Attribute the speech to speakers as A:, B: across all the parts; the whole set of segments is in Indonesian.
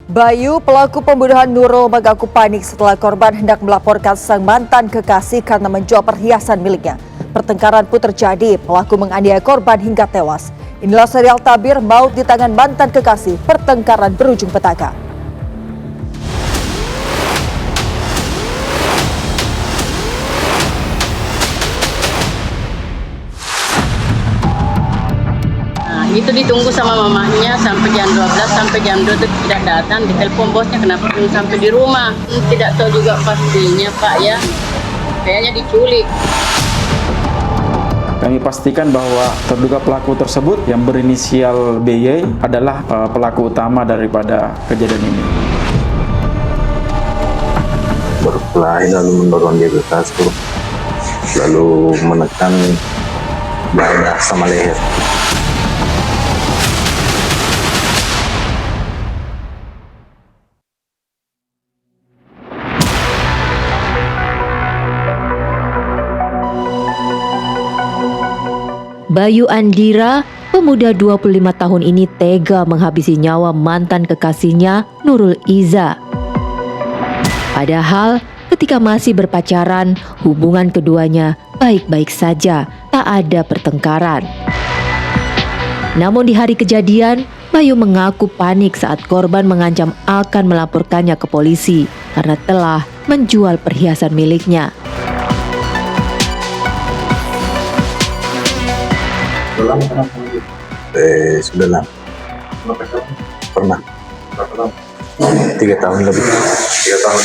A: Bayu, pelaku pembunuhan Nurul, mengaku panik setelah korban hendak melaporkan sang mantan kekasih karena menjual perhiasan miliknya. Pertengkaran pun terjadi, pelaku menganiaya korban hingga tewas. Inilah serial tabir maut di tangan mantan kekasih, pertengkaran berujung petaka.
B: Itu ditunggu sama mamanya sampai jam 12, sampai jam 2 itu tidak datang, ditelepon bosnya kenapa belum sampai di rumah. Tidak tahu juga pastinya Pak ya, kayaknya diculik.
C: Kami pastikan bahwa terduga pelaku tersebut yang berinisial BY adalah pelaku utama daripada kejadian ini.
D: Berkelahi lalu mendorong dia ke kasur, lalu menekan dada sama leher.
E: Bayu Andira, pemuda 25 tahun ini tega menghabisi nyawa mantan kekasihnya Nurul Iza. Padahal ketika masih berpacaran, hubungan keduanya baik-baik saja, tak ada pertengkaran. Namun di hari kejadian, Bayu mengaku panik saat korban mengancam akan melaporkannya ke polisi karena telah menjual perhiasan miliknya.
D: Sudah lama. Pernah. 3 tahun lebih.
F: 3 tahun.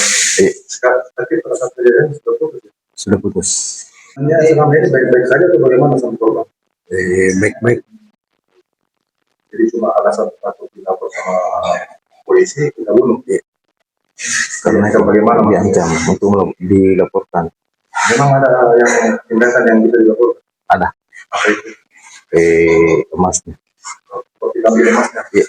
F: Tapi pada saat kejadian sudah putus.
D: Sudah putus.
F: Hanya selama ini baik-baik saja atau bagaimana sama korban?
D: Baik-baik.
F: Jadi cuma alasan satu dilapor sama polisi kita bunuh.
D: Karena itu bagaimana diancam untuk dilaporkan.
F: Memang ada yang tindakan yang bisa dilaporkan?
D: Ada.
F: Apa itu?
D: Emasnya.
F: Kopi kambing emasnya?
D: Iya.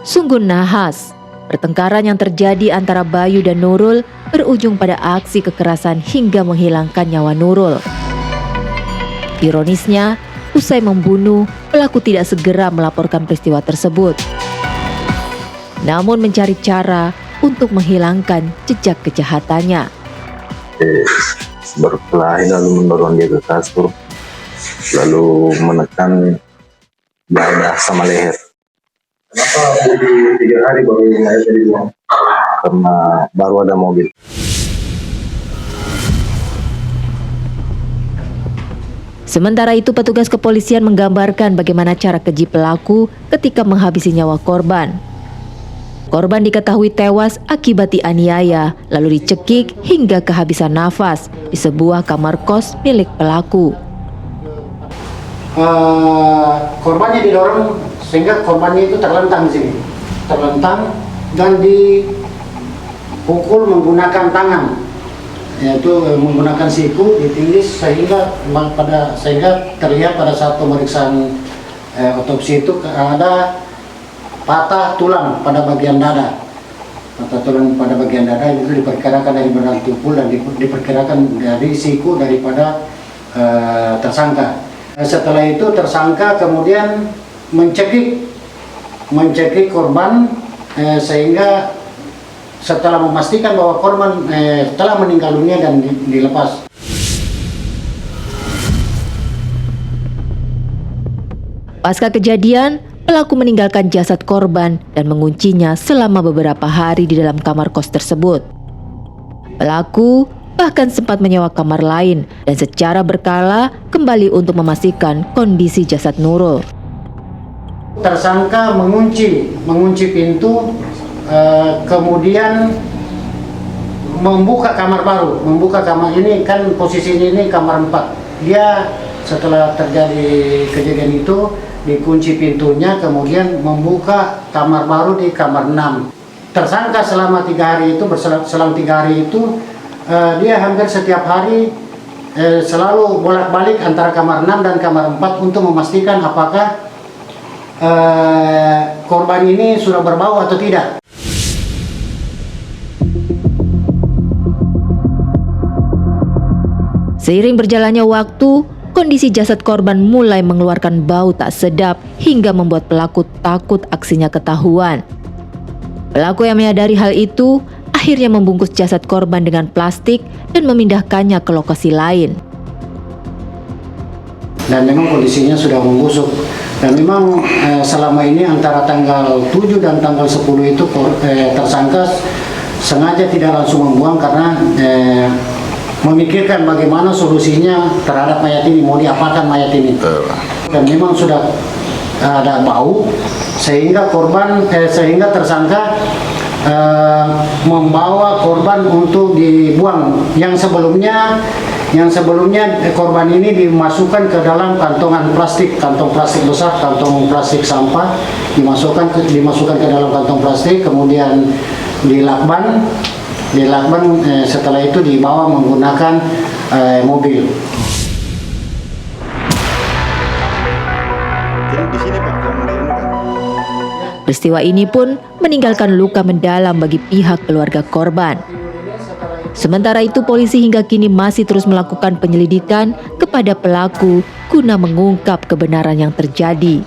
E: Sungguh nahas, pertengkaran yang terjadi antara Bayu dan Nurul berujung pada aksi kekerasan hingga menghilangkan nyawa Nurul. Ironisnya, usai membunuh, pelaku tidak segera melaporkan peristiwa tersebut. Namun mencari cara untuk menghilangkan jejak kejahatannya.
D: Berkelahi lalu mendorong dia ke kasur, lalu menekan dada sama leher.
F: Kenapa butuh 3 hari baru mayatnya dibuang?
D: Karena baru ada mobil.
E: Sementara itu, petugas kepolisian menggambarkan bagaimana cara keji pelaku ketika menghabisi nyawa korban. Korban diketahui tewas akibat dianiaya, lalu dicekik hingga kehabisan nafas di sebuah kamar kos milik pelaku.
G: Korbannya didorong sehingga korbannya itu terlentang di sini, terlentang dan dipukul menggunakan tangan, yaitu menggunakan siku ditindis sehingga terlihat pada saat pemeriksaan otopsi itu ada patah tulang pada bagian dada. Patah tulang pada bagian dada itu diperkirakan dari benang tumpul dan diperkirakan dari siku daripada tersangka. Setelah itu tersangka kemudian mencekik korban sehingga setelah memastikan bahwa korban telah meninggal dunia dan dilepas.
E: Pasca kejadian, pelaku meninggalkan jasad korban dan menguncinya selama beberapa hari di dalam kamar kos tersebut. Pelaku bahkan sempat menyewa kamar lain dan secara berkala kembali untuk memastikan kondisi jasad Nurul.
G: Tersangka mengunci pintu, kemudian membuka kamar baru. Membuka kamar ini kan posisinya ini kamar 4. Dia setelah terjadi kejadian itu dikunci pintunya, kemudian membuka kamar baru di kamar 6. Tersangka selama 3 hari itu, selama 3 hari itu dia hampir setiap hari selalu bolak-balik antara kamar 6 dan kamar 4 untuk memastikan apakah korban ini sudah berbau atau tidak.
E: Seiring berjalannya waktu, kondisi jasad korban mulai mengeluarkan bau tak sedap hingga membuat pelaku takut aksinya ketahuan. Pelaku yang menyadari hal itu akhirnya membungkus jasad korban dengan plastik dan memindahkannya ke lokasi lain.
G: Dan memang kondisinya sudah membusuk. Dan memang selama ini antara tanggal 7 dan tanggal 10 itu tersangka sengaja tidak langsung membuang karena memikirkan bagaimana solusinya terhadap mayat ini, mau diapakan mayat ini. Dan memang sudah ada bau sehingga sehingga tersangka membawa korban untuk dibuang. Yang sebelumnya korban ini dimasukkan ke dalam kantong plastik besar, kantong plastik sampah, dimasukkan ke dalam kantong plastik, kemudian dilakban, setelah itu dibawa menggunakan mobil.
E: Peristiwa ini pun meninggalkan luka mendalam bagi pihak keluarga korban. Sementara itu, polisi hingga kini masih terus melakukan penyelidikan kepada pelaku guna mengungkap kebenaran yang terjadi.